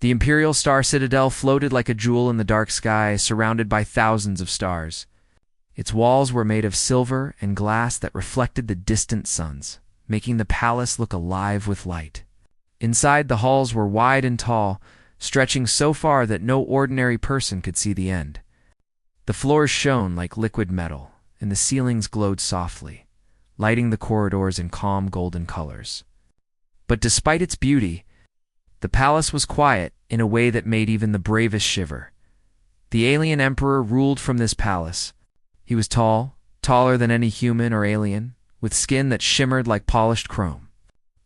The Imperial Star Citadel floated like a jewel in the dark sky, surrounded by thousands of stars. Its walls were made of silver and glass that reflected the distant suns, making the palace look alive with light. Inside, the halls were wide and tall, stretching so far that no ordinary person could see the end. The floors shone like liquid metal, and the ceilings glowed softly, lighting the corridors in calm golden colors. But despite its beauty, the palace was quiet in a way that made even the bravest shiver. The alien emperor ruled from this palace. He was tall, taller than any human or alien, with skin that shimmered like polished chrome.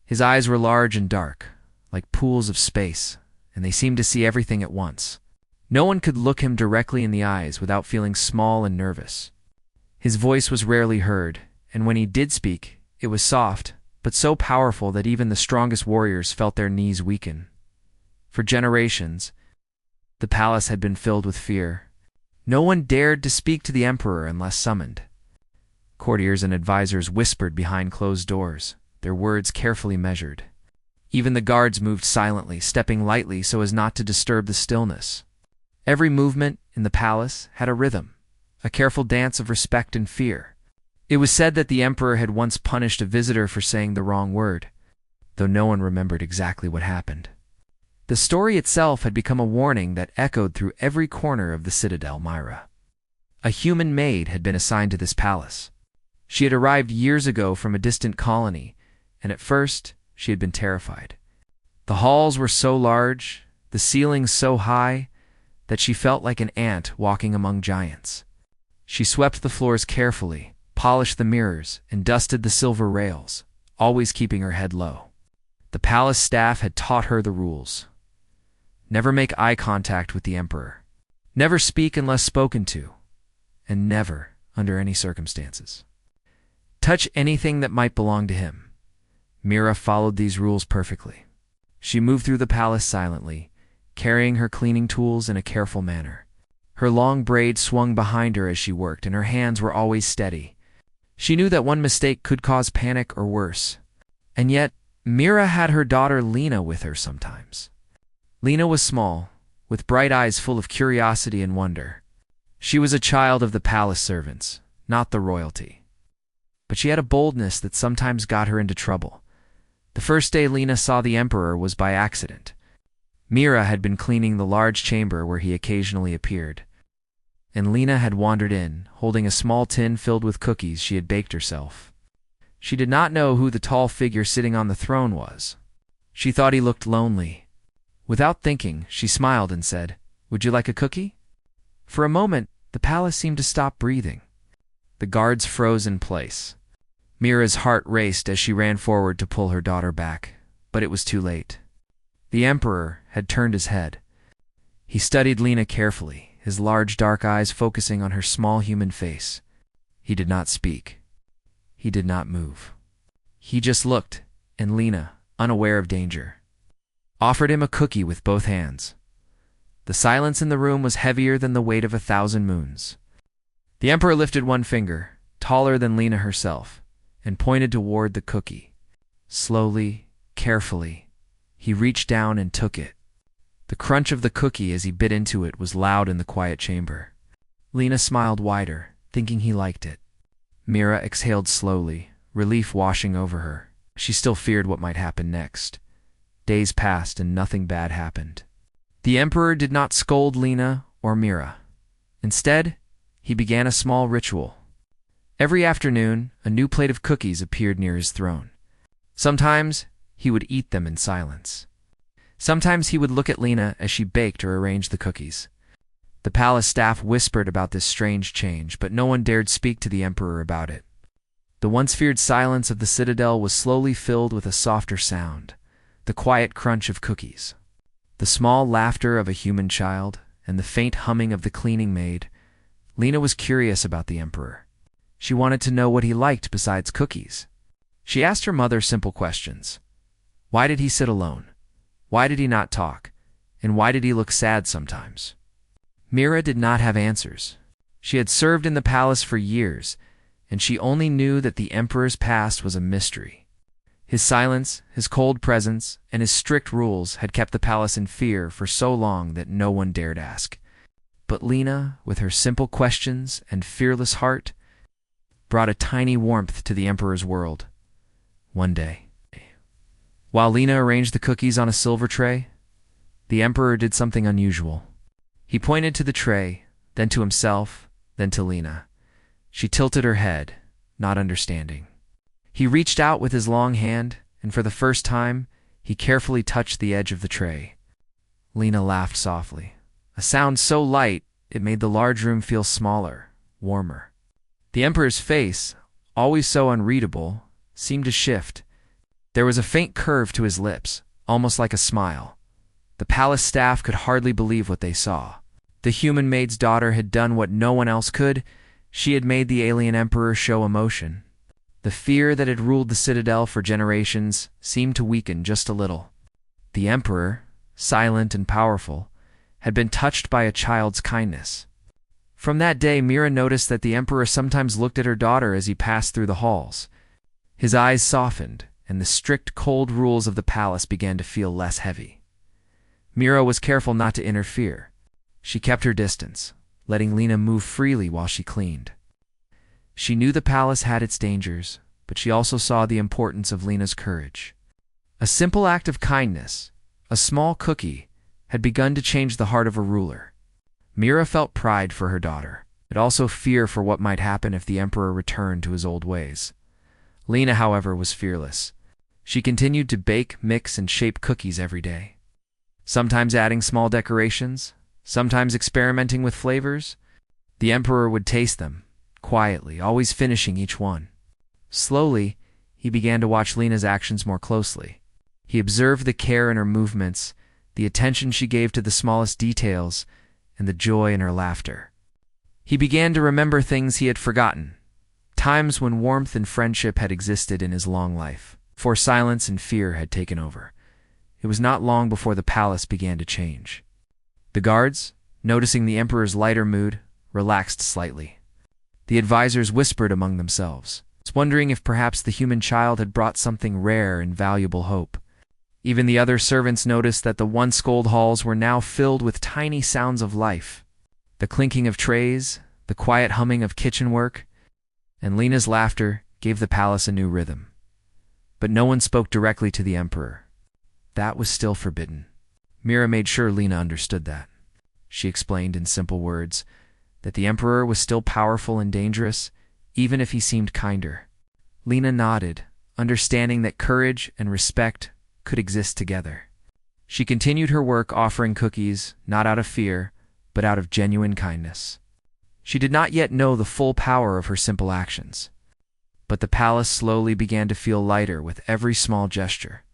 His eyes were large and dark, like pools of space, and they seemed to see everything at once. No one could look him directly in the eyes without feeling small and nervous. His voice was rarely heard, and when he did speak, it was soft, but so powerful that even the strongest warriors felt their knees weaken. For generations, the palace had been filled with fear. No one dared to speak to the emperor unless summoned. Courtiers and advisors whispered behind closed doors, their words carefully measured. Even the guards moved silently, stepping lightly so as not to disturb the stillness. Every movement in the palace had a rhythm, a careful dance of respect and fear. It was said that the emperor had once punished a visitor for saying the wrong word, though no one remembered exactly what happened. The story itself had become a warning that echoed through every corner of the citadel. Myra, a human maid, had been assigned to this palace. She had arrived years ago from a distant colony, and at first she had been terrified. The halls were so large, the ceilings so high, that she felt like an ant walking among giants. She swept the floors carefully, polished the mirrors, and dusted the silver rails, always keeping her head low. The palace staff had taught her the rules. Never make eye contact with the emperor. Never speak unless spoken to. And never, under any circumstances, touch anything that might belong to him. Mira followed these rules perfectly. She moved through the palace silently, carrying her cleaning tools in a careful manner. Her long braid swung behind her as she worked, and her hands were always steady. She knew that one mistake could cause panic or worse. And yet, Mira had her daughter Lena with her sometimes. Lena was small, with bright eyes full of curiosity and wonder. She was a child of the palace servants, not the royalty. But she had a boldness that sometimes got her into trouble. The first day Lena saw the emperor was by accident. Mira had been cleaning the large chamber where he occasionally appeared, and Lena had wandered in, holding a small tin filled with cookies she had baked herself. She did not know who the tall figure sitting on the throne was. She thought he looked lonely. Without thinking, she smiled and said, "Would you like a cookie?" For a moment, the palace seemed to stop breathing. The guards froze in place. Mira's heart raced as she ran forward to pull her daughter back, but it was too late. The emperor had turned his head. He studied Lena carefully, his large dark eyes focusing on her small human face. He did not speak. He did not move. He just looked, and Lena, unaware of danger, offered him a cookie with both hands. The silence in the room was heavier than the weight of 1,000 moons. The emperor lifted one finger, taller than Lena herself, and pointed toward the cookie. Slowly, carefully, he reached down and took it. The crunch of the cookie as he bit into it was loud in the quiet chamber. Lena smiled wider, thinking he liked it. Mira exhaled slowly, relief washing over her. She still feared what might happen next. Days passed and nothing bad happened. The emperor did not scold Lena or Mira. Instead, he began a small ritual. Every afternoon, a new plate of cookies appeared near his throne. Sometimes, he would eat them in silence. Sometimes he would look at Lena as she baked or arranged the cookies. The palace staff whispered about this strange change, but no one dared speak to the emperor about it. The once feared silence of the citadel was slowly filled with a softer sound, the quiet crunch of cookies, the small laughter of a human child, and the faint humming of the cleaning maid. Lena was curious about the emperor. She wanted to know what he liked besides cookies. She asked her mother simple questions. Why did he sit alone? Why did he not talk? And why did he look sad sometimes? Mira did not have answers. She had served in the palace for years, and she only knew that the emperor's past was a mystery. His silence, his cold presence, and his strict rules had kept the palace in fear for so long that no one dared ask. But Lena, with her simple questions and fearless heart, brought a tiny warmth to the Emperor's world. One day, while Lena arranged the cookies on a silver tray, the Emperor did something unusual. He pointed to the tray, then to himself, then to Lena. She tilted her head, not understanding. He reached out with his long hand, and for the first time, he carefully touched the edge of the tray. Lena laughed softly, a sound so light it made the large room feel smaller, warmer. The Emperor's face, always so unreadable, seemed to shift. There was a faint curve to his lips, almost like a smile. The palace staff could hardly believe what they saw. The human maid's daughter had done what no one else could. She had made the alien emperor show emotion. The fear that had ruled the citadel for generations seemed to weaken just a little. The emperor, silent and powerful, had been touched by a child's kindness. From that day, Mira noticed that the emperor sometimes looked at her daughter as he passed through the halls. His eyes softened, and the strict, cold rules of the palace began to feel less heavy. Mira was careful not to interfere. She kept her distance, letting Lena move freely while she cleaned. She knew the palace had its dangers, but she also saw the importance of Lena's courage. A simple act of kindness, a small cookie, had begun to change the heart of a ruler. Mira felt pride for her daughter, but also fear for what might happen if the emperor returned to his old ways. Lena, however, was fearless. She continued to bake, mix, and shape cookies every day. Sometimes adding small decorations, sometimes experimenting with flavors. The emperor would taste them, quietly, always finishing each one. Slowly, he began to watch Lena's actions more closely. He observed the care in her movements, the attention she gave to the smallest details, and the joy in her laughter. He began to remember things he had forgotten, times when warmth and friendship had existed in his long life, before silence and fear had taken over. It was not long before the palace began to change. The guards, noticing the emperor's lighter mood, relaxed slightly. The advisors whispered among themselves, wondering if perhaps the human child had brought something rare and valuable hope. Even the other servants noticed that the once cold halls were now filled with tiny sounds of life. The clinking of trays, the quiet humming of kitchen work, and Lena's laughter gave the palace a new rhythm. But no one spoke directly to the emperor. That was still forbidden. Mira made sure Lena understood that. She explained in simple words that the emperor was still powerful and dangerous, even if he seemed kinder. Lena nodded, understanding that courage and respect could exist together. She continued her work offering cookies, not out of fear, but out of genuine kindness. She did not yet know the full power of her simple actions. But the palace slowly began to feel lighter with every small gesture.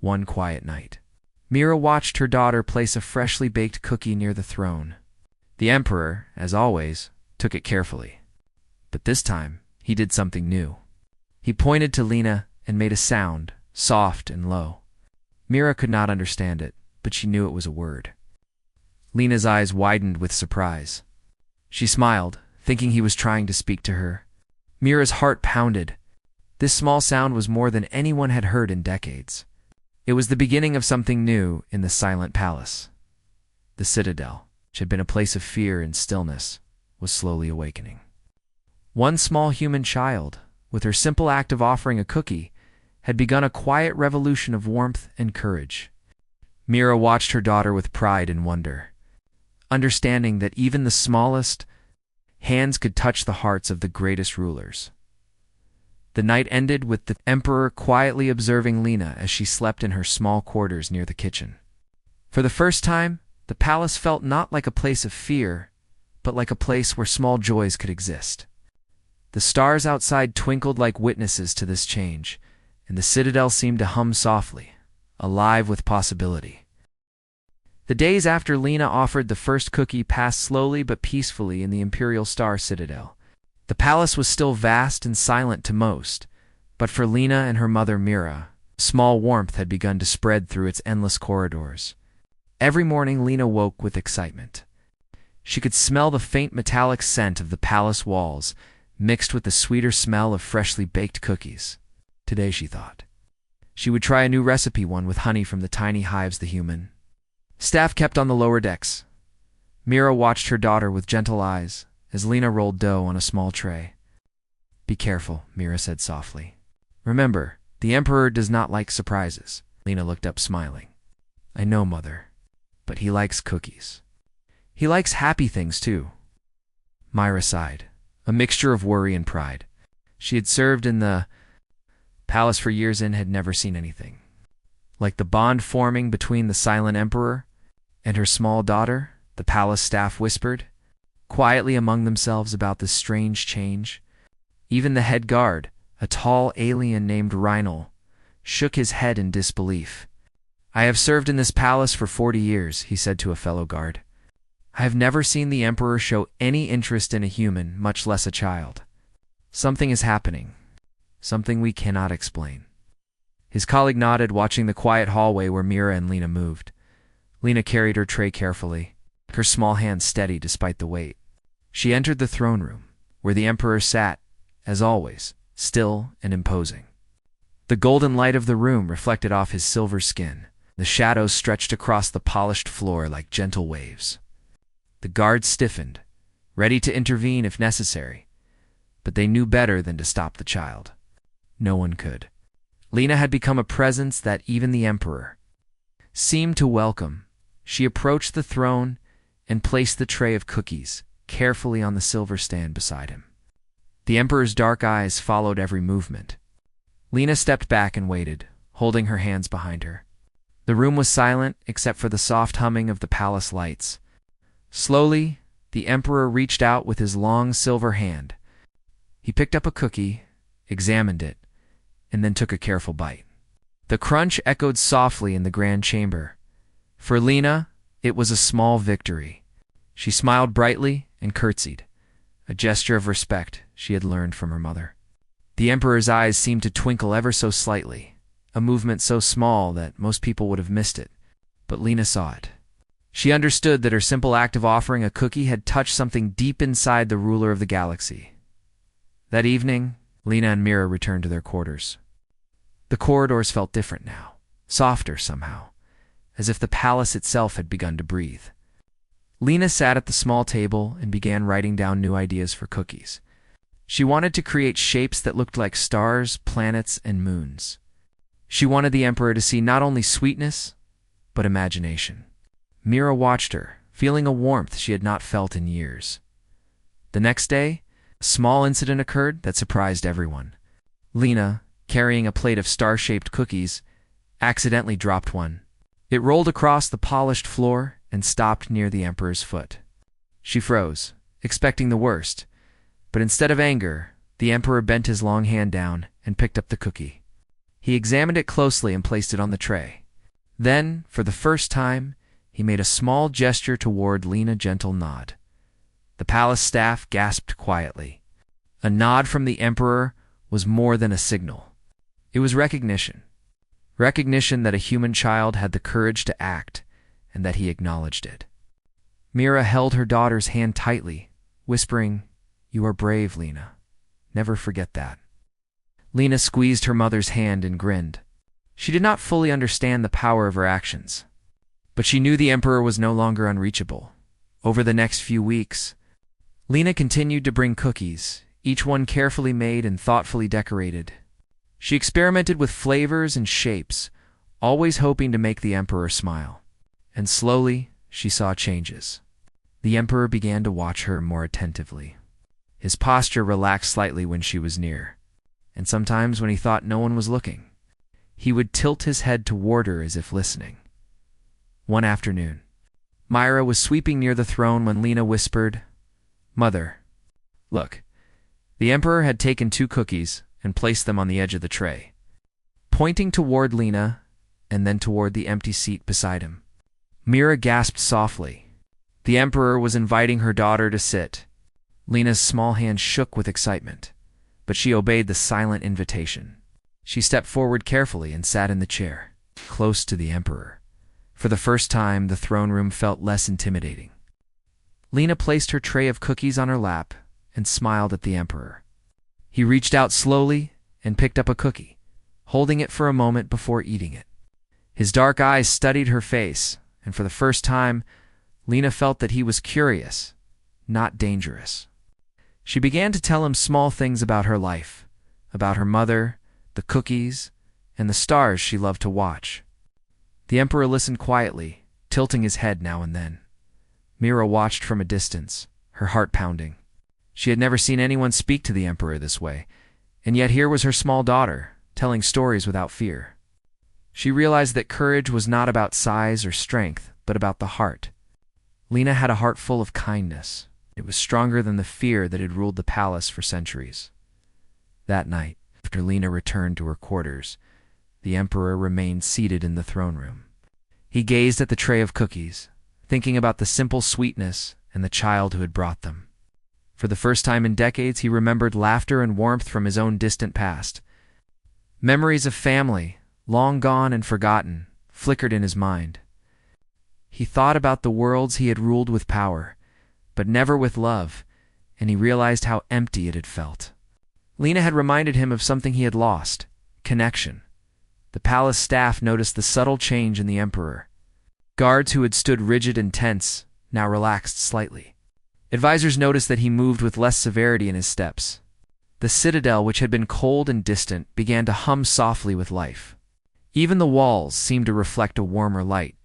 One quiet night, Mira watched her daughter place a freshly baked cookie near the throne. The emperor, as always, took it carefully. But this time, he did something new. He pointed to Lena and made a sound, soft and low. Mira could not understand it, but she knew it was a word. Lena's eyes widened with surprise. She smiled, thinking he was trying to speak to her. Mira's heart pounded. This small sound was more than anyone had heard in decades. It was the beginning of something new in the silent palace. The citadel, which had been a place of fear and stillness, was slowly awakening. One small human child, with her simple act of offering a cookie, had begun a quiet revolution of warmth and courage. Mira watched her daughter with pride and wonder, understanding that even the smallest hands could touch the hearts of the greatest rulers. The night ended with the emperor quietly observing Lena as she slept in her small quarters near the kitchen. For the first time, the palace felt not like a place of fear, but like a place where small joys could exist. The stars outside twinkled like witnesses to this change, and the citadel seemed to hum softly, alive with possibility. The days after Lena offered the first cookie passed slowly but peacefully in the Imperial Star Citadel. The palace was still vast and silent to most, but for Lena and her mother Mira, small warmth had begun to spread through its endless corridors. Every morning Lena woke with excitement. She could smell the faint metallic scent of the palace walls, mixed with the sweeter smell of freshly baked cookies. Today, she thought, She would try a new recipe, one with honey from the tiny hives the human staff kept on the lower decks. Mira watched her daughter with gentle eyes as Lena rolled dough on a small tray. "Be careful," Mira said softly. "Remember, the Emperor does not like surprises." Lena looked up smiling. "I know, Mother, but he likes cookies. He likes happy things too." Myra sighed, a mixture of worry and pride. She had served in the palace for years and had never seen anything like the bond forming between the silent Emperor and her small daughter. The palace staff whispered quietly among themselves about this strange change. Even the head guard, a tall alien named Reinl, shook his head in disbelief. "I have served in this palace for 40 years, he said to a fellow guard. "I have never seen the Emperor show any interest in a human, much less a child. Something is happening. Something we cannot explain." His colleague nodded, watching the quiet hallway where Mira and Lena moved. Lena carried her tray carefully, her small hands steady despite the weight. She entered the throne room, where the Emperor sat, as always, still and imposing. The golden light of the room reflected off his silver skin. The shadows stretched across the polished floor like gentle waves. The guards stiffened, ready to intervene if necessary, but they knew better than to stop the child. No one could. Lena had become a presence that even the Emperor seemed to welcome. She approached the throne and placed the tray of cookies carefully on the silver stand beside him. The Emperor's dark eyes followed every movement. Lena stepped back and waited, holding her hands behind her. The room was silent except for the soft humming of the palace lights. Slowly, the Emperor reached out with his long silver hand. He picked up a cookie, examined it, and then took a careful bite. The crunch echoed softly in the grand chamber. For Lena, it was a small victory. She smiled brightly and curtsied, a gesture of respect she had learned from her mother. The Emperor's eyes seemed to twinkle ever so slightly, a movement so small that most people would have missed it, but Lena saw it. She understood that her simple act of offering a cookie had touched something deep inside the ruler of the galaxy. That evening, Lena and Mira returned to their quarters. The corridors felt different now, softer somehow, as if the palace itself had begun to breathe. Lena sat at the small table and began writing down new ideas for cookies. She wanted to create shapes that looked like stars, planets, and moons. She wanted the Emperor to see not only sweetness, but imagination. Mira watched her, feeling a warmth she had not felt in years. The next day, a small incident occurred that surprised everyone. Lena, carrying a plate of star-shaped cookies, accidentally dropped one. It rolled across the polished floor and stopped near the Emperor's foot. She froze, expecting the worst, but instead of anger, the Emperor bent his long hand down and picked up the cookie. He examined it closely and placed it on the tray. Then, for the first time, he made a small gesture toward Lena, gentle nod. The palace staff gasped quietly. A nod from the Emperor was more than a signal. It was recognition. Recognition that a human child had the courage to act, and that he acknowledged it. Mira held her daughter's hand tightly, whispering, "You are brave, Lena. Never forget that." Lena squeezed her mother's hand and grinned. She did not fully understand the power of her actions, but she knew the Emperor was no longer unreachable. Over the next few weeks, Lena continued to bring cookies, each one carefully made and thoughtfully decorated. She experimented with flavors and shapes, always hoping to make the Emperor smile. And slowly, she saw changes. The Emperor began to watch her more attentively. His posture relaxed slightly when she was near, and sometimes when he thought no one was looking, he would tilt his head toward her as if listening. One afternoon, Myra was sweeping near the throne when Lena whispered, "Mother, look." The Emperor had taken 2 cookies and placed them on the edge of the tray, pointing toward Lena and then toward the empty seat beside him. Mira gasped softly. The Emperor was inviting her daughter to sit. Lena's small hand shook with excitement, but she obeyed the silent invitation. She stepped forward carefully and sat in the chair, close to the Emperor. For the first time, the throne room felt less intimidating. Lena placed her tray of cookies on her lap and smiled at the Emperor. He reached out slowly and picked up a cookie, holding it for a moment before eating it. His dark eyes studied her face, and for the first time, Lena felt that he was curious, not dangerous. She began to tell him small things about her life, about her mother, the cookies, and the stars she loved to watch. The Emperor listened quietly, tilting his head now and then. Mira watched from a distance, her heart pounding. She had never seen anyone speak to the Emperor this way, and yet here was her small daughter, telling stories without fear. She realized that courage was not about size or strength, but about the heart. Lena had a heart full of kindness. It was stronger than the fear that had ruled the palace for centuries. That night, after Lena returned to her quarters, the Emperor remained seated in the throne room. He gazed at the tray of cookies, thinking about the simple sweetness and the child who had brought them. For the first time in decades, he remembered laughter and warmth from his own distant past. Memories of family, long gone and forgotten, flickered in his mind. He thought about the worlds he had ruled with power, but never with love, and he realized how empty it had felt. Lena had reminded him of something he had lost: connection. The palace staff noticed the subtle change in the Emperor. Guards who had stood rigid and tense now relaxed slightly. Advisors noticed that he moved with less severity in his steps. The citadel, which had been cold and distant, began to hum softly with life. Even the walls seemed to reflect a warmer light,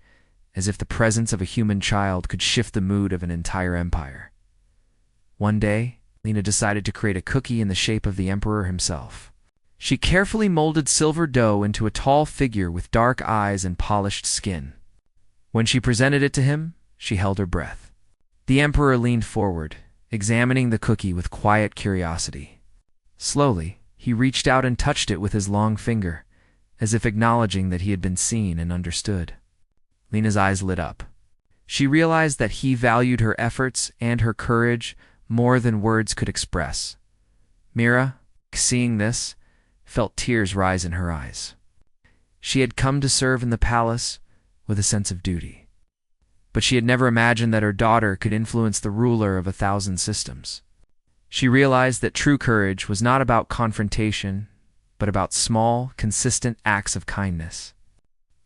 as if the presence of a human child could shift the mood of an entire empire. One day, Lena decided to create a cookie in the shape of the Emperor himself. She carefully molded silver dough into a tall figure with dark eyes and polished skin. When she presented it to him, she held her breath. The Emperor leaned forward, examining the cookie with quiet curiosity. Slowly, he reached out and touched it with his long finger, as if acknowledging that he had been seen and understood. Lena's eyes lit up. She realized that he valued her efforts and her courage more than words could express. Mira, seeing this, felt tears rise in her eyes. She had come to serve in the palace with a sense of duty. But she had never imagined that her daughter could influence the ruler of 1,000 systems. She realized that true courage was not about confrontation, but about small, consistent acts of kindness.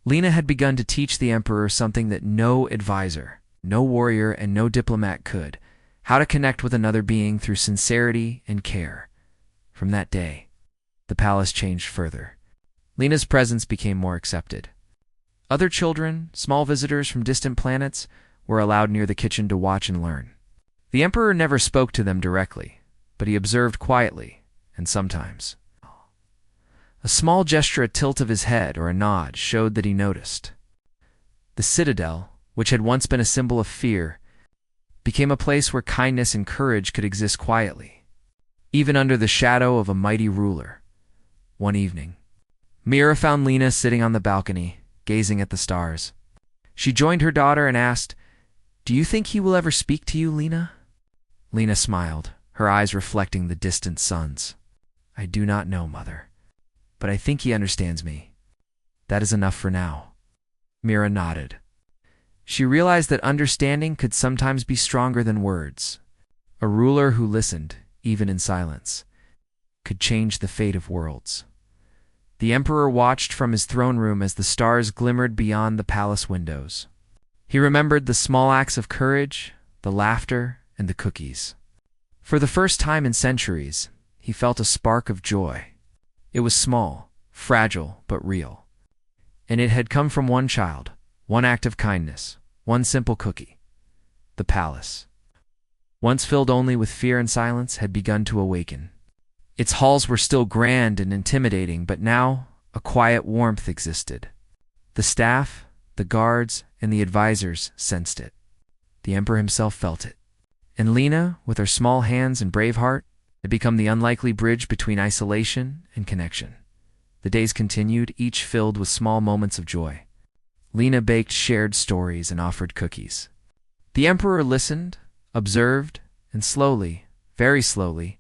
Lena had begun to teach the Emperor something that no advisor, no warrior, and no diplomat could: how to connect with another being through sincerity and care. From that day, the palace changed further. Lena's presence became more accepted. Other children, small visitors from distant planets, were allowed near the kitchen to watch and learn. The Emperor never spoke to them directly, but he observed quietly, and sometimes. A small gesture, a tilt of his head, or a nod showed that he noticed. The citadel, which had once been a symbol of fear, became a place where kindness and courage could exist quietly, even under the shadow of a mighty ruler. One evening, Mira found Lena sitting on the balcony, gazing at the stars. She joined her daughter and asked, "Do you think he will ever speak to you, Lena?" Lena smiled, her eyes reflecting the distant suns. "I do not know, Mother, but I think he understands me. That is enough for now." Mira nodded. She realized that understanding could sometimes be stronger than words. A ruler who listened, even in silence, could change the fate of worlds. The Emperor watched from his throne room as the stars glimmered beyond the palace windows. He remembered the small acts of courage, the laughter, and the cookies. For the first time in centuries, he felt a spark of joy. It was small, fragile, but real. And it had come from one child, one act of kindness, one simple cookie. The palace, once filled only with fear and silence, had begun to awaken. Its halls were still grand and intimidating, but now a quiet warmth existed. The staff, the guards, and the advisors sensed it. The Emperor himself felt it. And Lena, with her small hands and brave heart, had become the unlikely bridge between isolation and connection. The days continued, each filled with small moments of joy. Lena baked shared stories and offered cookies. The Emperor listened, observed, and slowly, very slowly,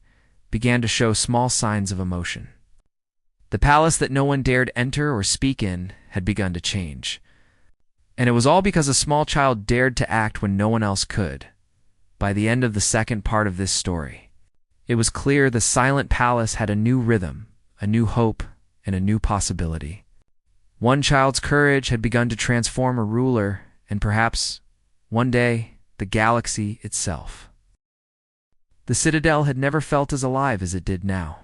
began to show small signs of emotion. The palace that no one dared enter or speak in had begun to change. And it was all because a small child dared to act when no one else could. By the end of the second part of this story, it was clear the silent palace had a new rhythm, a new hope, and a new possibility. One child's courage had begun to transform a ruler, and perhaps, one day, the galaxy itself. The citadel had never felt as alive as it did now.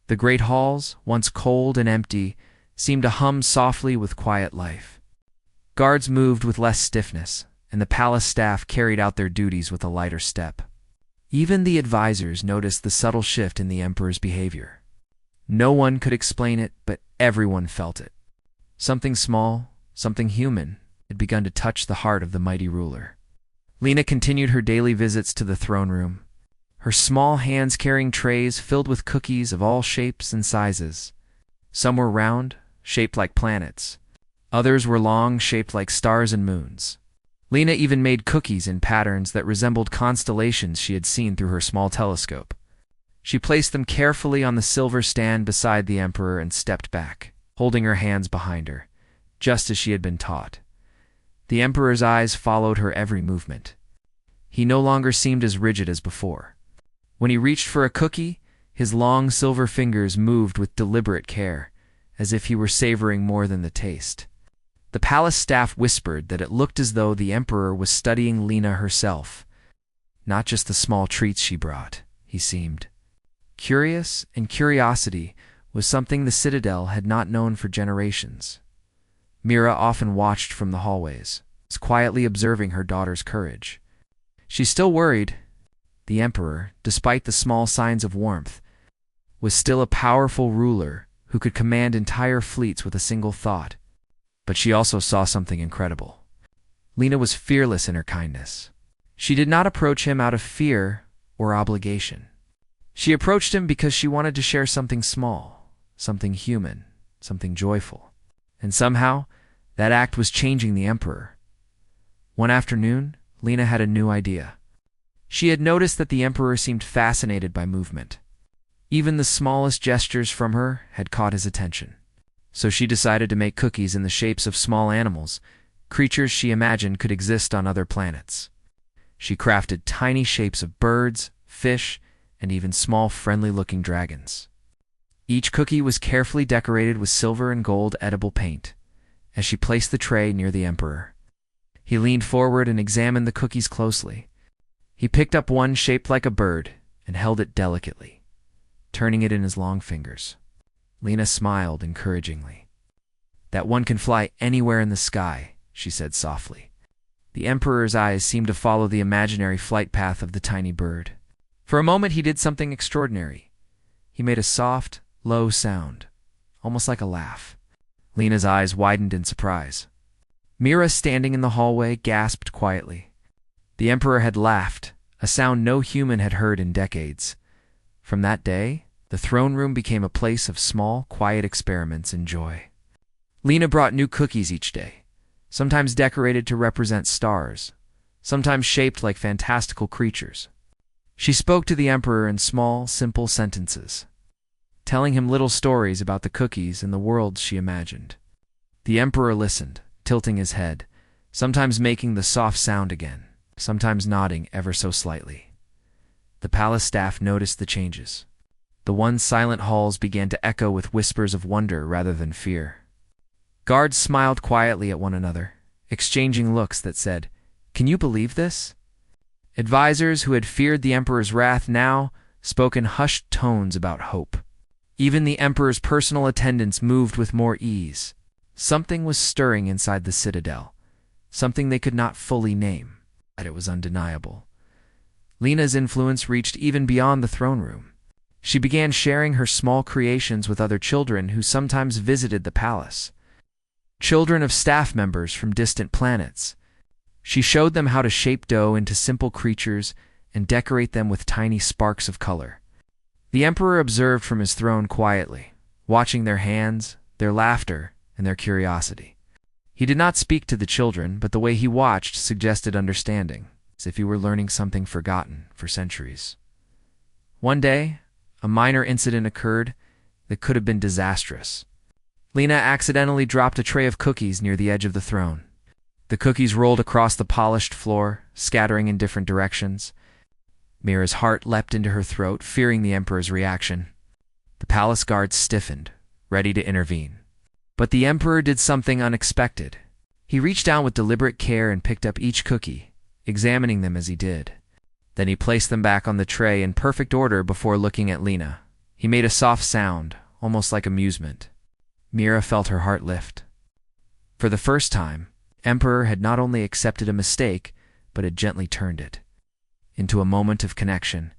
The great halls, once cold and empty, seemed to hum softly with quiet life. Guards moved with less stiffness, and the palace staff carried out their duties with a lighter step. Even the advisors noticed the subtle shift in the emperor's behavior. No one could explain it, but everyone felt it. Something small, something human, had begun to touch the heart of the mighty ruler. Lena continued her daily visits to the throne room, her small hands carrying trays filled with cookies of all shapes and sizes. Some were round, shaped like planets. Others were long, shaped like stars and moons. Lena even made cookies in patterns that resembled constellations she had seen through her small telescope. She placed them carefully on the silver stand beside the emperor and stepped back, holding her hands behind her, just as she had been taught. The emperor's eyes followed her every movement. He no longer seemed as rigid as before. When he reached for a cookie, his long silver fingers moved with deliberate care, as if he were savoring more than the taste. The palace staff whispered that it looked as though the emperor was studying Lena herself. Not just the small treats she brought, he seemed. Curious, and curiosity was something the citadel had not known for generations. Mira often watched from the hallways, quietly observing her daughter's courage. She still worried. The emperor, despite the small signs of warmth, was still a powerful ruler who could command entire fleets with a single thought. But she also saw something incredible. Lena was fearless in her kindness. She did not approach him out of fear or obligation. She approached him because she wanted to share something small, something human, something joyful. And somehow, that act was changing the emperor. One afternoon, Lena had a new idea. She had noticed that the emperor seemed fascinated by movement. Even the smallest gestures from her had caught his attention. So she decided to make cookies in the shapes of small animals, creatures she imagined could exist on other planets. She crafted tiny shapes of birds, fish, and even small friendly-looking dragons. Each cookie was carefully decorated with silver and gold edible paint. As she placed the tray near the emperor, he leaned forward and examined the cookies closely. He picked up one shaped like a bird and held it delicately, turning it in his long fingers. Lena smiled encouragingly. "That one can fly anywhere in the sky," she said softly. The emperor's eyes seemed to follow the imaginary flight path of the tiny bird. For a moment he did something extraordinary. He made a soft, low sound, almost like a laugh. Lena's eyes widened in surprise. Mira, standing in the hallway, gasped quietly. The emperor had laughed, a sound no human had heard in decades. From that day, the throne room became a place of small, quiet experiments and joy. Lena brought new cookies each day, sometimes decorated to represent stars, sometimes shaped like fantastical creatures. She spoke to the emperor in small, simple sentences, telling him little stories about the cookies and the worlds she imagined. The emperor listened, tilting his head, sometimes making the soft sound again, sometimes nodding ever so slightly. The palace staff noticed the changes. The once silent halls began to echo with whispers of wonder rather than fear. Guards smiled quietly at one another, exchanging looks that said, "Can you believe this?" Advisors who had feared the emperor's wrath now spoke in hushed tones about hope. Even the emperor's personal attendants moved with more ease. Something was stirring inside the citadel, something they could not fully name, but it was undeniable. Lena's influence reached even beyond the throne room. She began sharing her small creations with other children who sometimes visited the palace. Children of staff members from distant planets. She showed them how to shape dough into simple creatures and decorate them with tiny sparks of color. The emperor observed from his throne quietly, watching their hands, their laughter, and their curiosity. He did not speak to the children, but the way he watched suggested understanding, as if he were learning something forgotten for centuries. One day, a minor incident occurred that could have been disastrous. Lena accidentally dropped a tray of cookies near the edge of the throne. The cookies rolled across the polished floor, scattering in different directions. Mira's heart leapt into her throat, fearing the emperor's reaction. The palace guards stiffened, ready to intervene. But the emperor did something unexpected. He reached down with deliberate care and picked up each cookie, examining them as he did. Then he placed them back on the tray in perfect order before looking at Lena. He made a soft sound, almost like amusement. Mira felt her heart lift. For the first time, Emperor had not only accepted a mistake, but had gently turned it. Into a moment of connection,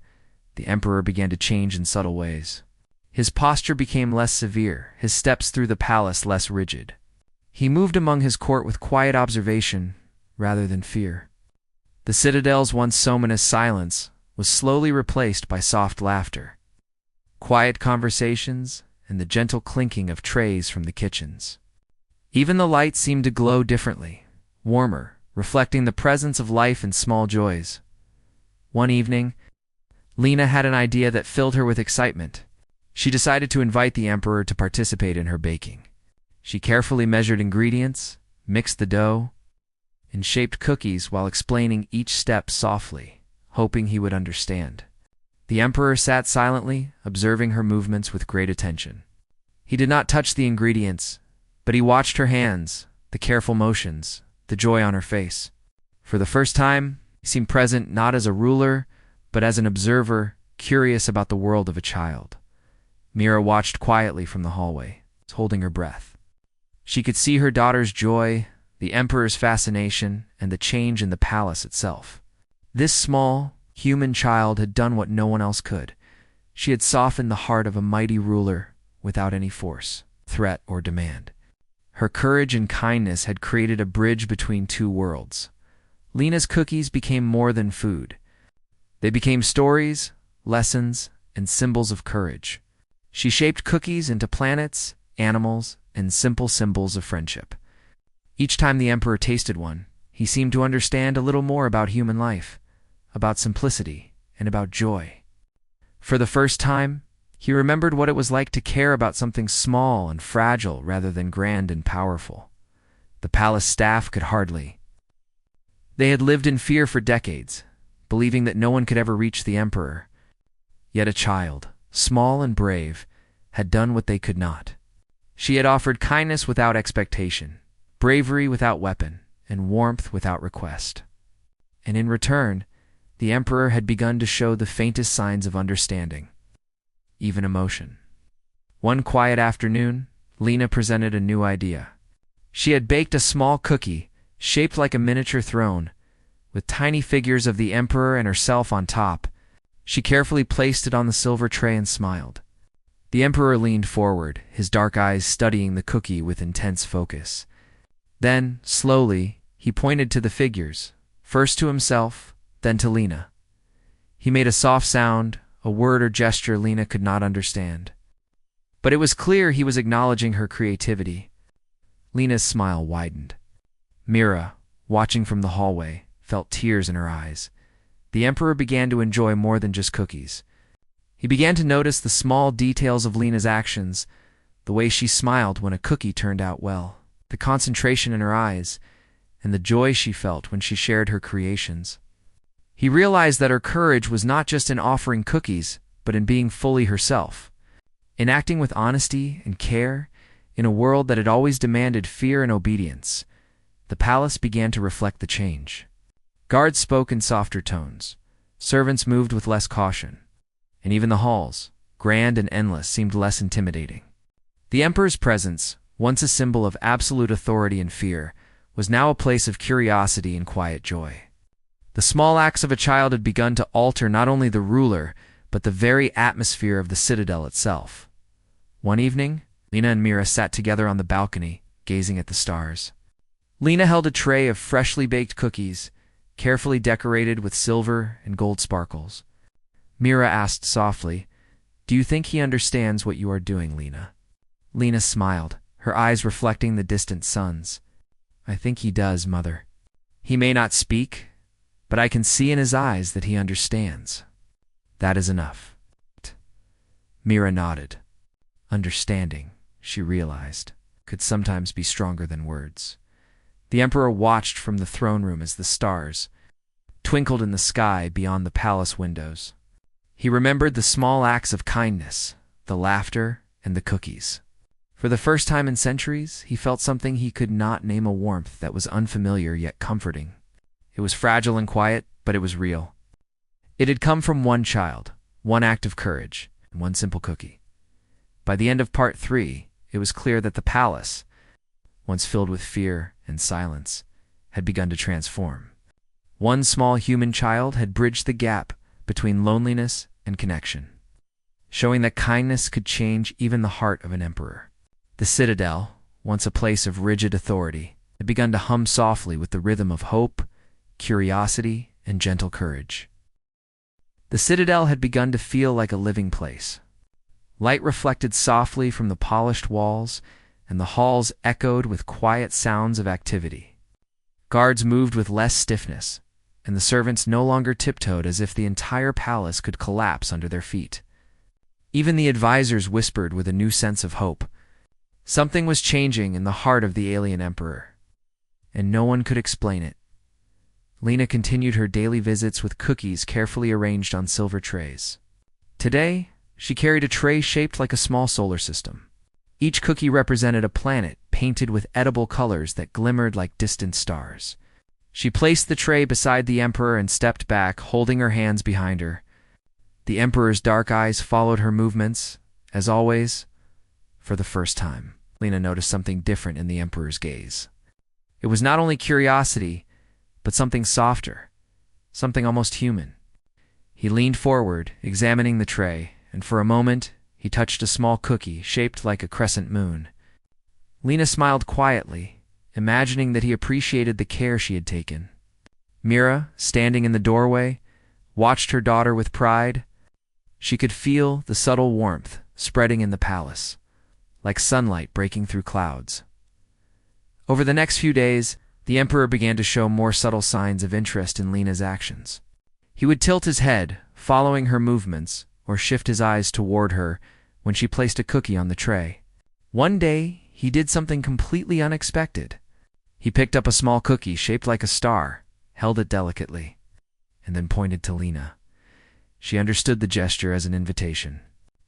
the Emperor began to change in subtle ways. His posture became less severe, his steps through the palace less rigid. He moved among his court with quiet observation rather than fear. The citadel's once ominous silence was slowly replaced by soft laughter, quiet conversations, and the gentle clinking of trays from the kitchens. Even the light seemed to glow differently, warmer, reflecting the presence of life and small joys. One evening, Lena had an idea that filled her with excitement. She decided to invite the emperor to participate in her baking. She carefully measured ingredients, mixed the dough, and shaped cookies while explaining each step softly, hoping he would understand. The emperor sat silently, observing her movements with great attention. He did not touch the ingredients, but he watched her hands, the careful motions, the joy on her face. For the first time, he seemed present not as a ruler, but as an observer, curious about the world of a child. Mira watched quietly from the hallway, holding her breath. She could see her daughter's joy, the emperor's fascination, and the change in the palace itself. This small, human child had done what no one else could. She had softened the heart of a mighty ruler without any force, threat, or demand. Her courage and kindness had created a bridge between two worlds. Lena's cookies became more than food. They became stories, lessons, and symbols of courage. She shaped cookies into planets, animals, and simple symbols of friendship. Each time the emperor tasted one, he seemed to understand a little more about human life, about simplicity, and about joy. For the first time, he remembered what it was like to care about something small and fragile rather than grand and powerful. The palace staff could hardly. They had lived in fear for decades, believing that no one could ever reach the emperor. Yet a child, small and brave, had done what they could not. She had offered kindness without expectation, bravery without weapon, and warmth without request. And in return, the emperor had begun to show the faintest signs of understanding, even emotion. One quiet afternoon, Lena presented a new idea. She had baked a small cookie, shaped like a miniature throne, with tiny figures of the emperor and herself on top. She carefully placed it on the silver tray and smiled. The emperor leaned forward, his dark eyes studying the cookie with intense focus. Then, slowly, he pointed to the figures, first to himself, then to Lena. He made a soft sound, a word or gesture Lena could not understand. But it was clear he was acknowledging her creativity. Lena's smile widened. Mira, watching from the hallway, felt tears in her eyes. The emperor began to enjoy more than just cookies. He began to notice the small details of Lena's actions, the way she smiled when a cookie turned out well, the concentration in her eyes, and the joy she felt when she shared her creations. He realized that her courage was not just in offering cookies, but in being fully herself, in acting with honesty and care, in a world that had always demanded fear and obedience. The palace began to reflect the change. Guards spoke in softer tones. Servants moved with less caution. And even the halls, grand and endless, seemed less intimidating. The emperor's presence, once a symbol of absolute authority and fear, was now a place of curiosity and quiet joy. The small acts of a child had begun to alter not only the ruler, but the very atmosphere of the citadel itself. One evening, Lena and Mira sat together on the balcony, gazing at the stars. Lena held a tray of freshly baked cookies, carefully decorated with silver and gold sparkles. Mira asked softly, "Do you think he understands what you are doing, Lena?" Lena smiled, her eyes reflecting the distant suns. "I think he does, Mother. He may not speak, but I can see in his eyes that he understands. That is enough." Mira nodded. Understanding, she realized, could sometimes be stronger than words. The emperor watched from the throne room as the stars twinkled in the sky beyond the palace windows. He remembered the small acts of kindness, the laughter, and the cookies. For the first time in centuries, he felt something he could not name, a warmth that was unfamiliar yet comforting. It was fragile and quiet, but it was real. It had come from one child, one act of courage, and one simple cookie. By the end of part 3, it was clear that the palace, once filled with fear and silence, had begun to transform. One small human child had bridged the gap between loneliness and connection, showing that kindness could change even the heart of an emperor. The citadel, once a place of rigid authority, had begun to hum softly with the rhythm of hope, curiosity, and gentle courage. The citadel had begun to feel like a living place. Light reflected softly from the polished walls, and the halls echoed with quiet sounds of activity. Guards moved with less stiffness, and the servants no longer tiptoed as if the entire palace could collapse under their feet. Even the advisors whispered with a new sense of hope. Something was changing in the heart of the alien emperor, and no one could explain it. Lena continued her daily visits with cookies carefully arranged on silver trays. Today, she carried a tray shaped like a small solar system. Each cookie represented a planet painted with edible colors that glimmered like distant stars. She placed the tray beside the emperor and stepped back, holding her hands behind her. The emperor's dark eyes followed her movements. As always, for the first time, Lena noticed something different in the emperor's gaze. It was not only curiosity, but something softer, something almost human. He leaned forward, examining the tray, and for a moment, he touched a small cookie shaped like a crescent moon. Lena smiled quietly, imagining that he appreciated the care she had taken. Mira, standing in the doorway, watched her daughter with pride. She could feel the subtle warmth spreading in the palace, like sunlight breaking through clouds. Over the next few days, the emperor began to show more subtle signs of interest in Lena's actions. He would tilt his head, following her movements, or shift his eyes toward her when she placed a cookie on the tray. One day, he did something completely unexpected. He picked up a small cookie shaped like a star, held it delicately, and then pointed to Lena. She understood the gesture as an invitation.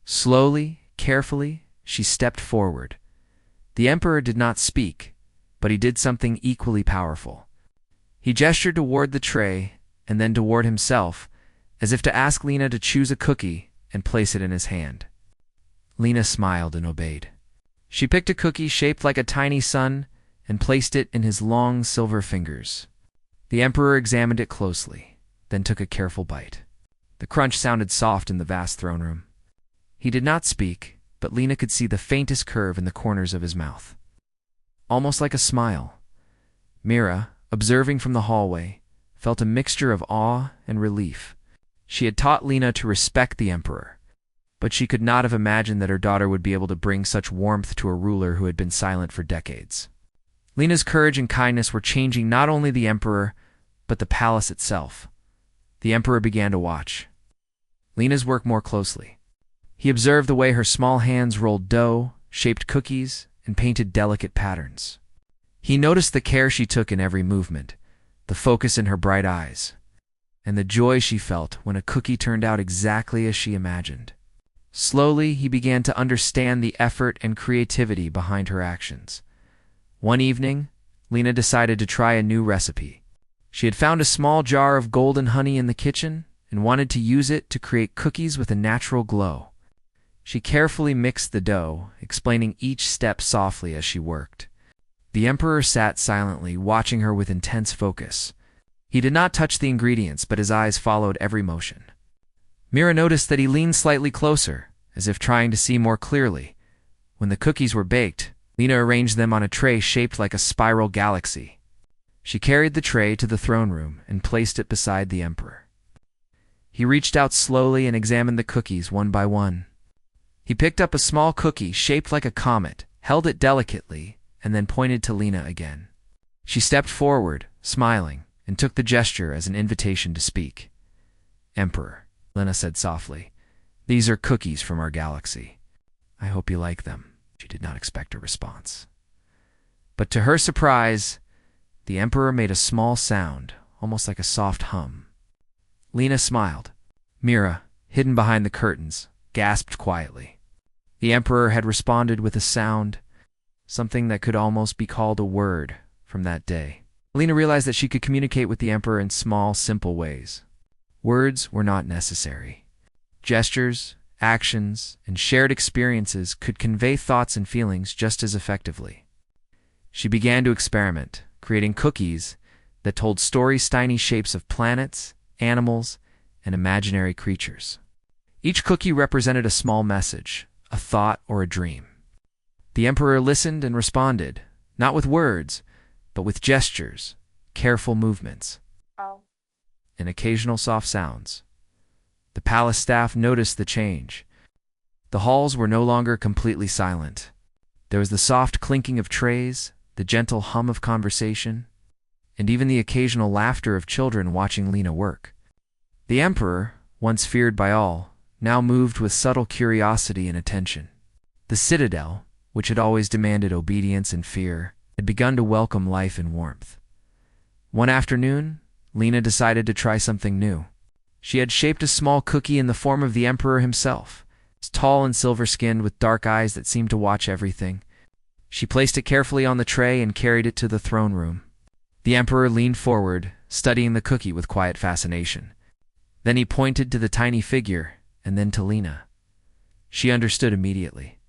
Slowly, carefully, she stepped forward. The emperor did not speak, but he did something equally powerful. He gestured toward the tray and then toward himself, as if to ask Lena to choose a cookie and place it in his hand. Lena smiled and obeyed. She picked a cookie shaped like a tiny sun and placed it in his long silver fingers. The emperor examined it closely, then took a careful bite. The crunch sounded soft in the vast throne room. He did not speak, but Lena could see the faintest curve in the corners of his mouth, almost like a smile. Mira, observing from the hallway, felt a mixture of awe and relief. She had taught Lena to respect the emperor, but she could not have imagined that her daughter would be able to bring such warmth to a ruler who had been silent for decades. Lena's courage and kindness were changing not only the emperor, but the palace itself. The emperor began to watch Lena's work more closely. He observed the way her small hands rolled dough, shaped cookies, and painted delicate patterns. He noticed the care she took in every movement, the focus in her bright eyes, and the joy she felt when a cookie turned out exactly as she imagined. Slowly, he began to understand the effort and creativity behind her actions. One evening, Lena decided to try a new recipe. She had found a small jar of golden honey in the kitchen and wanted to use it to create cookies with a natural glow. She carefully mixed the dough, explaining each step softly as she worked. The emperor sat silently, watching her with intense focus. He did not touch the ingredients, but his eyes followed every motion. Mira noticed that he leaned slightly closer, as if trying to see more clearly. When the cookies were baked, Lena arranged them on a tray shaped like a spiral galaxy. She carried the tray to the throne room and placed it beside the emperor. He reached out slowly and examined the cookies one by one. He picked up a small cookie shaped like a comet, held it delicately, and then pointed to Lena again. She stepped forward, smiling, and took the gesture as an invitation to speak. "Emperor," Lena said softly, "these are cookies from our galaxy. I hope you like them." She did not expect a response. But to her surprise, the emperor made a small sound, almost like a soft hum. Lena smiled. Mira, hidden behind the curtains, gasped quietly. The emperor had responded with a sound, something that could almost be called a word, from that day. Lena realized that she could communicate with the emperor in small, simple ways. Words were not necessary. Gestures, actions, and shared experiences could convey thoughts and feelings just as effectively. She began to experiment, creating cookies that told stories, tiny shapes of planets, animals, and imaginary creatures. Each cookie represented a small message, a thought, or a dream. The emperor listened and responded, not with words, but with gestures, careful movements, and occasional soft sounds. The palace staff noticed the change. The halls were no longer completely silent. There was the soft clinking of trays, the gentle hum of conversation, and even the occasional laughter of children watching Lena work. The emperor, once feared by all, now moved with subtle curiosity and attention. The citadel, which had always demanded obedience and fear, had begun to welcome life and warmth. One afternoon, Lena decided to try something new. She had shaped a small cookie in the form of the emperor himself, tall and silver-skinned with dark eyes that seemed to watch everything. She placed it carefully on the tray and carried it to the throne room. The emperor leaned forward, studying the cookie with quiet fascination. Then he pointed to the tiny figure, and then to Lena. She understood immediately.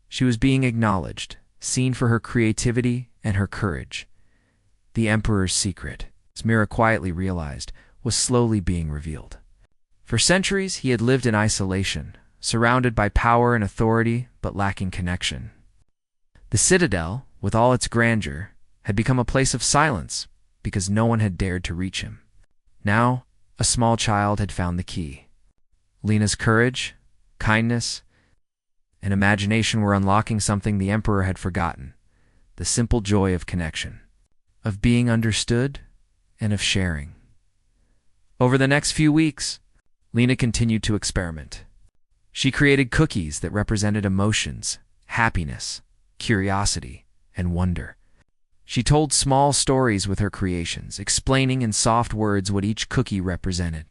She was being acknowledged, seen for her creativity and her courage. The emperor's secret, as Mira quietly realized, was slowly being revealed. For centuries, he had lived in isolation, surrounded by power and authority, but lacking connection. The citadel, with all its grandeur, had become a place of silence because no one had dared to reach him. Now, a small child had found the key. Lena's courage, kindness, and imagination were unlocking something the emperor had forgotten: the simple joy of connection, of being understood, and of sharing. Over the next few weeks, Lena continued to experiment. She created cookies that represented emotions, happiness, curiosity, and wonder. She told small stories with her creations, explaining in soft words what each cookie represented.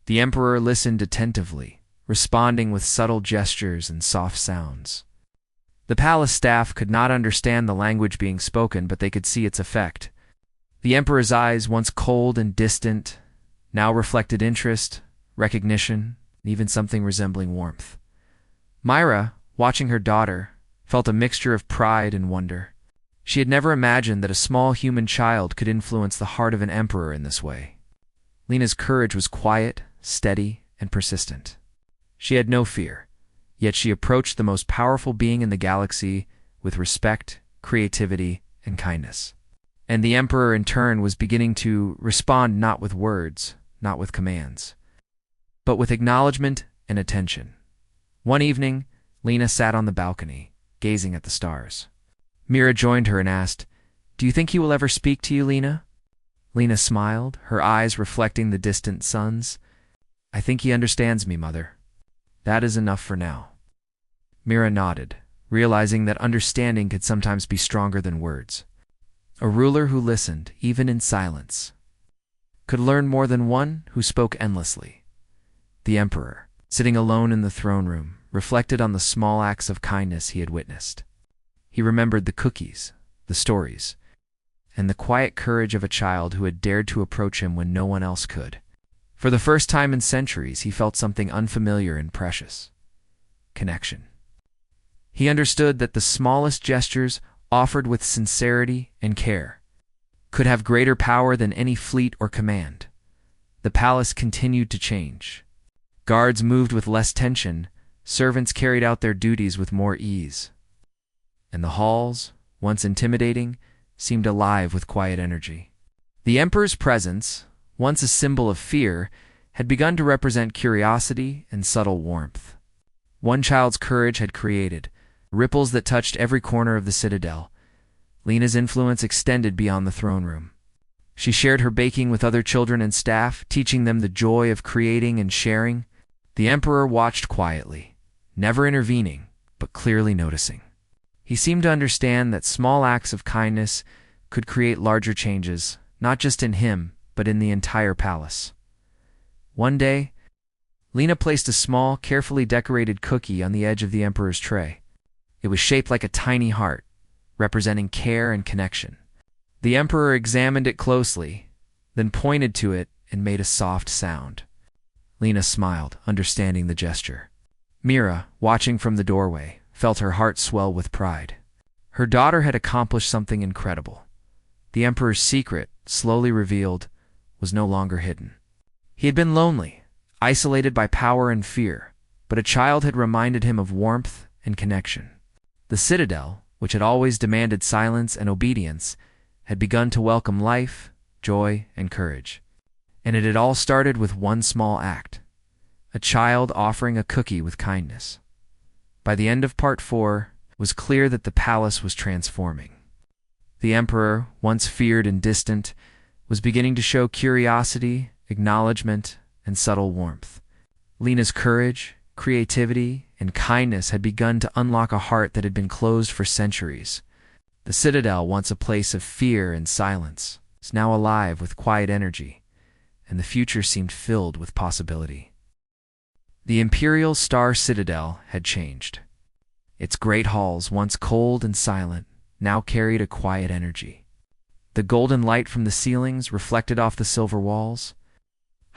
The emperor listened attentively, responding with subtle gestures and soft sounds. The palace staff could not understand the language being spoken, but they could see its effect. The emperor's eyes, once cold and distant, now reflected interest, recognition, and even something resembling warmth. Myra, watching her daughter, felt a mixture of pride and wonder. She had never imagined that a small human child could influence the heart of an emperor in this way. Lena's courage was quiet, steady, and persistent. She had no fear, yet she approached the most powerful being in the galaxy with respect, creativity, and kindness. And the emperor, in turn, was beginning to respond not with words, not with commands, but with acknowledgement and attention. One evening, Lena sat on the balcony, gazing at the stars. Mira joined her and asked, "Do you think he will ever speak to you, Lena?" Lena smiled, her eyes reflecting the distant suns. "I think he understands me, Mother. That is enough for now." Mira nodded, realizing that understanding could sometimes be stronger than words. A ruler who listened, even in silence, could learn more than one who spoke endlessly. The emperor, sitting alone in the throne room, reflected on the small acts of kindness he had witnessed. He remembered the cookies, the stories, and the quiet courage of a child who had dared to approach him when no one else could. For the first time in centuries, he felt something unfamiliar and precious: connection. He understood that the smallest gestures, offered with sincerity and care, could have greater power than any fleet or command. The palace continued to change. Guards moved with less tension, servants carried out their duties with more ease, and the halls, once intimidating, seemed alive with quiet energy. The emperor's presence, once a symbol of fear, had begun to represent curiosity and subtle warmth. One child's courage had created ripples that touched every corner of the citadel. Lena's influence extended beyond the throne room. She shared her baking with other children and staff, teaching them the joy of creating and sharing. The emperor watched quietly, never intervening, but clearly noticing. He seemed to understand that small acts of kindness could create larger changes, not just in him, but in the entire palace. One day, Lena placed a small, carefully decorated cookie on the edge of the Emperor's tray. It was shaped like a tiny heart, representing care and connection. The Emperor examined it closely, then pointed to it and made a soft sound. Lena smiled, understanding the gesture. Mira, watching from the doorway, felt her heart swell with pride. Her daughter had accomplished something incredible. The Emperor's secret, slowly revealed, was no longer hidden. He had been lonely, isolated by power and fear, but a child had reminded him of warmth and connection. The Citadel, which had always demanded silence and obedience, had begun to welcome life, joy, and courage. And it had all started with one small act: a child offering a cookie with kindness. By the end of Part 4, it was clear that the palace was transforming. The Emperor, once feared and distant, was beginning to show curiosity, acknowledgement, and subtle warmth. Lena's courage, creativity, and kindness had begun to unlock a heart that had been closed for centuries. The Citadel, once a place of fear and silence, was now alive with quiet energy, and the future seemed filled with possibility. The Imperial Star Citadel had changed. Its great halls, once cold and silent, now carried a quiet energy. The golden light from the ceilings reflected off the silver walls,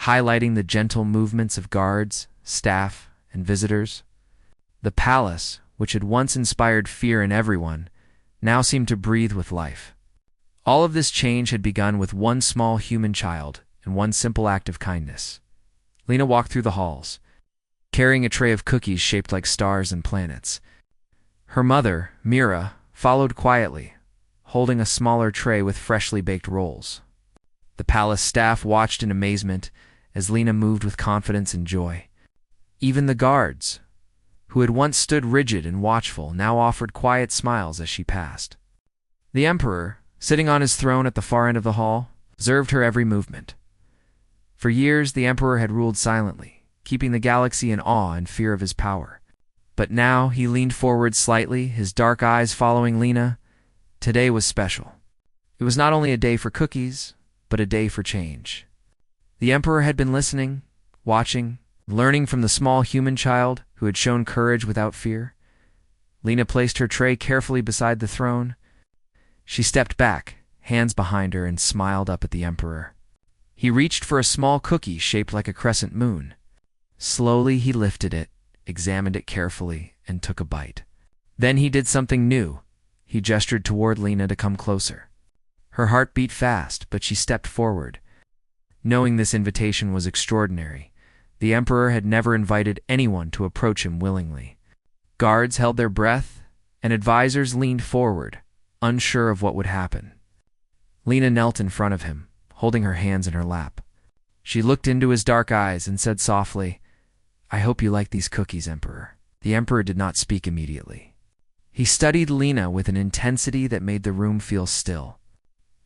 highlighting the gentle movements of guards, staff, and visitors. The palace, which had once inspired fear in everyone, now seemed to breathe with life. All of this change had begun with one small human child and one simple act of kindness. Lena walked through the halls, carrying a tray of cookies shaped like stars and planets. Her mother, Mira, followed quietly, holding a smaller tray with freshly baked rolls. The palace staff watched in amazement as Lena moved with confidence and joy. Even the guards, who had once stood rigid and watchful, now offered quiet smiles as she passed. The Emperor, sitting on his throne at the far end of the hall, observed her every movement. For years, the Emperor had ruled silently, keeping the galaxy in awe and fear of his power. But now he leaned forward slightly, his dark eyes following Lena. Today was special. It was not only a day for cookies, but a day for change. The Emperor had been listening, watching, learning from the small human child who had shown courage without fear. Lena placed her tray carefully beside the throne. She stepped back, hands behind her, and smiled up at the Emperor. He reached for a small cookie shaped like a crescent moon. Slowly he lifted it, examined it carefully, and took a bite. Then he did something new. He gestured toward Lena to come closer. Her heart beat fast, but she stepped forward. Knowing this invitation was extraordinary, the Emperor had never invited anyone to approach him willingly. Guards held their breath, and advisors leaned forward, unsure of what would happen. Lena knelt in front of him, holding her hands in her lap. She looked into his dark eyes and said softly, "I hope you like these cookies, Emperor." The Emperor did not speak immediately. He studied Lena with an intensity that made the room feel still.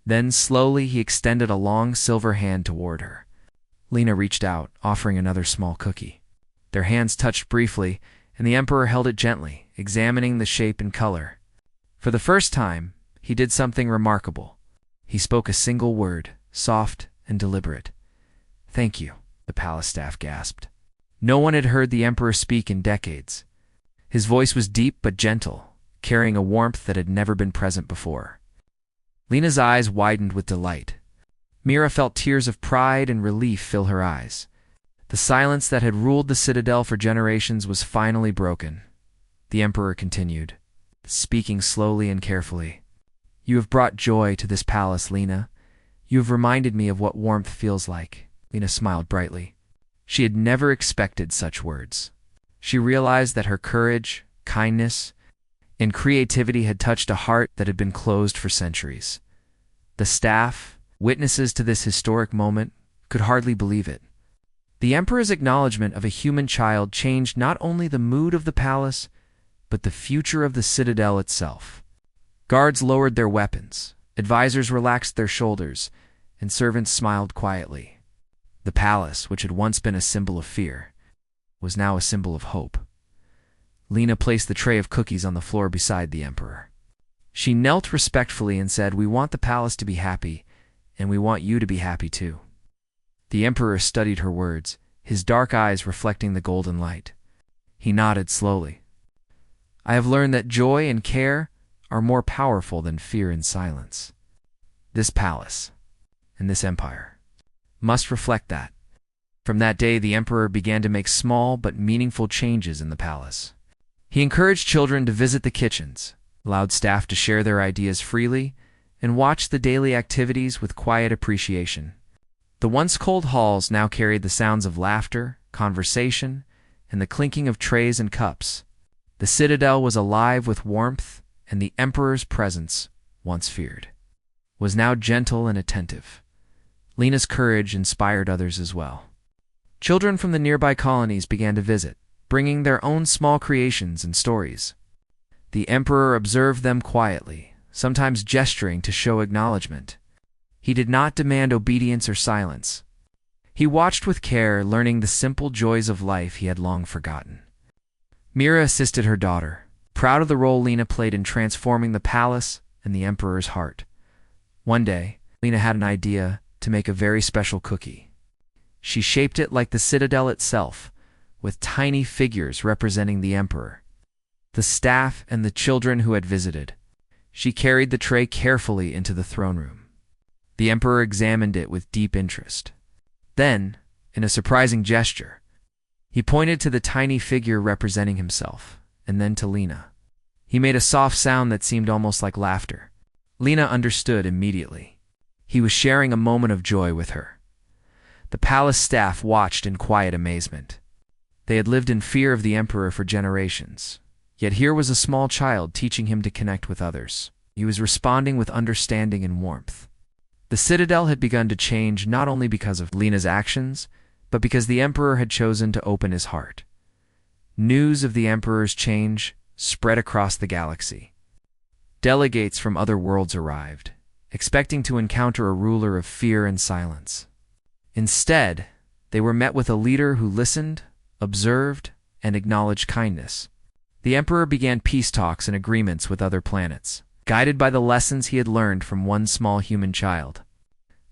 Then slowly he extended a long silver hand toward her. Lena reached out, offering another small cookie. Their hands touched briefly, and the Emperor held it gently, examining the shape and color. For the first time, he did something remarkable. He spoke a single word, soft and deliberate. "Thank you," the palace staff gasped. No one had heard the Emperor speak in decades. His voice was deep but gentle, carrying a warmth that had never been present before. Lena's eyes widened with delight. Mira felt tears of pride and relief fill her eyes. The silence that had ruled the Citadel for generations was finally broken. The Emperor continued, speaking slowly and carefully. "You have brought joy to this palace, Lena. You have reminded me of what warmth feels like." Lena smiled brightly. She had never expected such words. She realized that her courage, kindness, and creativity had touched a heart that had been closed for centuries. The staff, witnesses to this historic moment, could hardly believe it. The Emperor's acknowledgement of a human child changed not only the mood of the palace, but the future of the Citadel itself. Guards lowered their weapons, advisors relaxed their shoulders, and servants smiled quietly. The palace, which had once been a symbol of fear, was now a symbol of hope. Lena placed the tray of cookies on the floor beside the Emperor. She knelt respectfully and said, "We want the palace to be happy, and we want you to be happy too." The Emperor studied her words, his dark eyes reflecting the golden light. He nodded slowly. I have learned that joy and care are more powerful than fear and silence. This palace and this empire must reflect that. From that day, the emperor began to make small but meaningful changes in the palace. He encouraged children to visit the kitchens, allowed staff to share their ideas freely, and watched the daily activities with quiet appreciation. The once cold halls now carried the sounds of laughter, conversation, and the clinking of trays and cups. The citadel was alive with warmth, and the emperor's presence, once feared, was now gentle and attentive. Lena's courage inspired others as well. Children from the nearby colonies began to visit, bringing their own small creations and stories. The emperor observed them quietly, sometimes gesturing to show acknowledgement. He did not demand obedience or silence. He watched with care, learning the simple joys of life he had long forgotten. Mira assisted her daughter, proud of the role Lena played in transforming the palace and the emperor's heart. One day, Lena had an idea to make a very special cookie. She shaped it like the citadel itself, with tiny figures representing the emperor, the staff, and the children who had visited. She carried the tray carefully into the throne room. The emperor examined it with deep interest. Then, in a surprising gesture, he pointed to the tiny figure representing himself, and then to Lena. He made a soft sound that seemed almost like laughter. Lena understood immediately. He was sharing a moment of joy with her. The palace staff watched in quiet amazement. They had lived in fear of the emperor for generations, yet here was a small child teaching him to connect with others. He was responding with understanding and warmth. The citadel had begun to change not only because of Lena's actions, but because the emperor had chosen to open his heart. News of the emperor's change spread across the galaxy. Delegates from other worlds arrived, expecting to encounter a ruler of fear and silence. Instead, they were met with a leader who listened, observed, and acknowledged kindness. The emperor began peace talks and agreements with other planets, guided by the lessons he had learned from one small human child.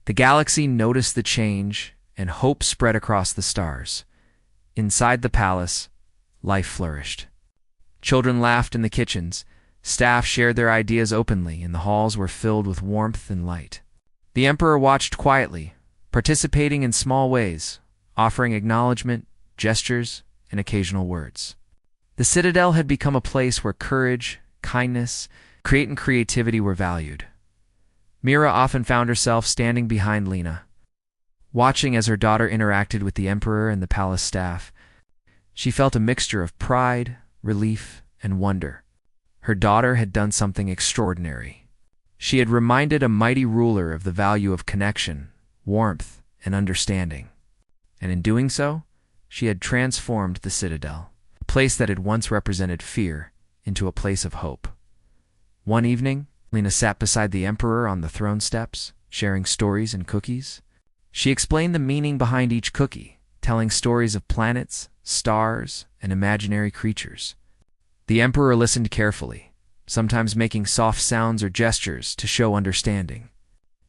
The galaxy noticed the change, and hope spread across the stars. Inside the palace, life flourished. Children laughed in the kitchens, staff shared their ideas openly, and the halls were filled with warmth and light. The emperor watched quietly, participating in small ways, offering acknowledgement, gestures, and occasional words. The citadel had become a place where courage, kindness, and creativity were valued. Mira often found herself standing behind Lena, watching as her daughter interacted with the emperor and the palace staff. She felt a mixture of pride, relief, and wonder. Her daughter had done something extraordinary. She had reminded a mighty ruler of the value of connection, warmth, and understanding. And in doing so, she had transformed the citadel, a place that had once represented fear, into a place of hope. One evening, Lena sat beside the emperor on the throne steps, sharing stories and cookies. She explained the meaning behind each cookie, telling stories of planets, stars, and imaginary creatures. The emperor listened carefully, sometimes making soft sounds or gestures to show understanding.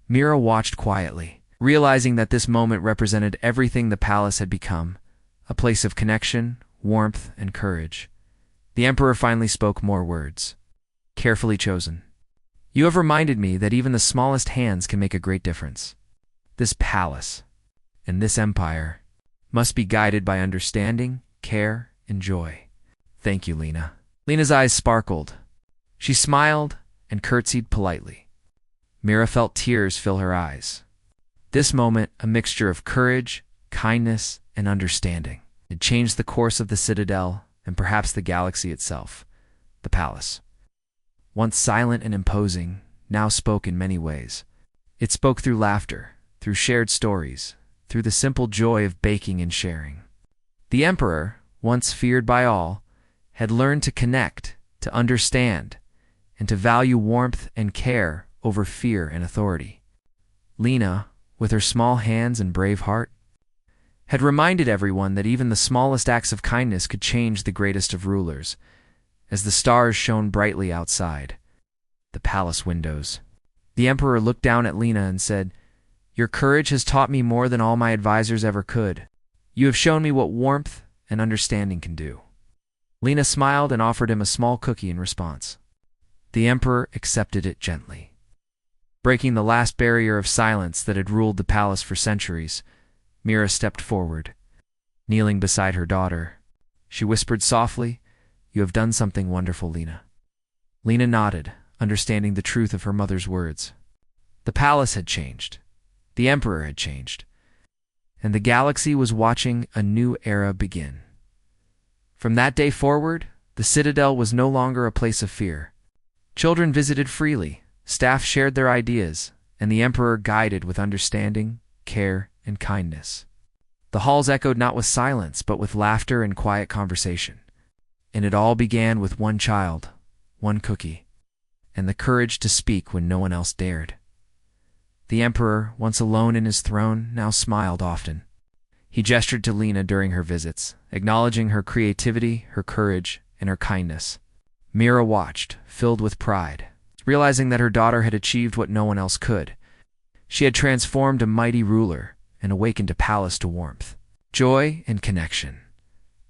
Mira watched quietly, realizing that this moment represented everything the palace had become, a place of connection, warmth, and courage. The emperor finally spoke more words, carefully chosen. You have reminded me that even the smallest hands can make a great difference. This palace and this empire must be guided by understanding, care, and joy. Thank you, Lena. Lena's eyes sparkled. She smiled and curtsied politely. Mira felt tears fill her eyes. This moment, a mixture of courage, kindness, and understanding, it changed the course of the citadel and perhaps the galaxy itself. The palace, once silent and imposing, now spoke in many ways. It spoke through laughter, through shared stories, through the simple joy of baking and sharing. The emperor, once feared by all, had learned to connect, to understand, and to value warmth and care over fear and authority. Lena, with her small hands and brave heart, had reminded everyone that even the smallest acts of kindness could change the greatest of rulers. As the stars shone brightly outside the palace windows, the emperor looked down at Lena and said, "Your courage has taught me more than all my advisors ever could." You have shown me what warmth and understanding can do." Lena smiled and offered him a small cookie in response. The Emperor accepted it gently. Breaking the last barrier of silence that had ruled the palace for centuries, Mira stepped forward. Kneeling beside her daughter, she whispered softly, "You have done something wonderful, Lena." Lena nodded, understanding the truth of her mother's words. The palace had changed. The Emperor had changed. And the galaxy was watching a new era begin. From that day forward, the Citadel was no longer a place of fear. Children visited freely, staff shared their ideas, and the Emperor guided with understanding, care, and kindness. The halls echoed not with silence, but with laughter and quiet conversation. And it all began with one child, one cookie, and the courage to speak when no one else dared. The Emperor, once alone in his throne, now smiled often. He gestured to Lena during her visits, acknowledging her creativity, her courage, and her kindness. Mira watched, filled with pride, realizing that her daughter had achieved what no one else could. She had transformed a mighty ruler and awakened a palace to warmth, joy, and connection.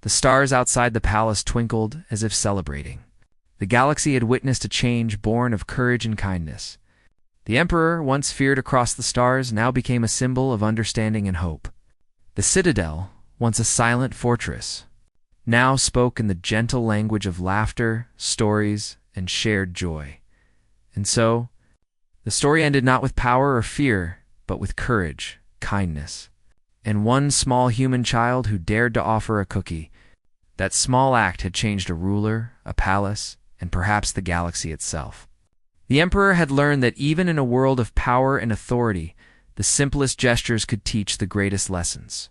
The stars outside the palace twinkled as if celebrating. The galaxy had witnessed a change born of courage and kindness. The Emperor, once feared across the stars, now became a symbol of understanding and hope. The Citadel, once a silent fortress, now spoke in the gentle language of laughter, stories, and shared joy. And so, the story ended not with power or fear, but with courage, kindness, and one small human child who dared to offer a cookie. That small act had changed a ruler, a palace, and perhaps the galaxy itself. The Emperor had learned that even in a world of power and authority, the simplest gestures could teach the greatest lessons.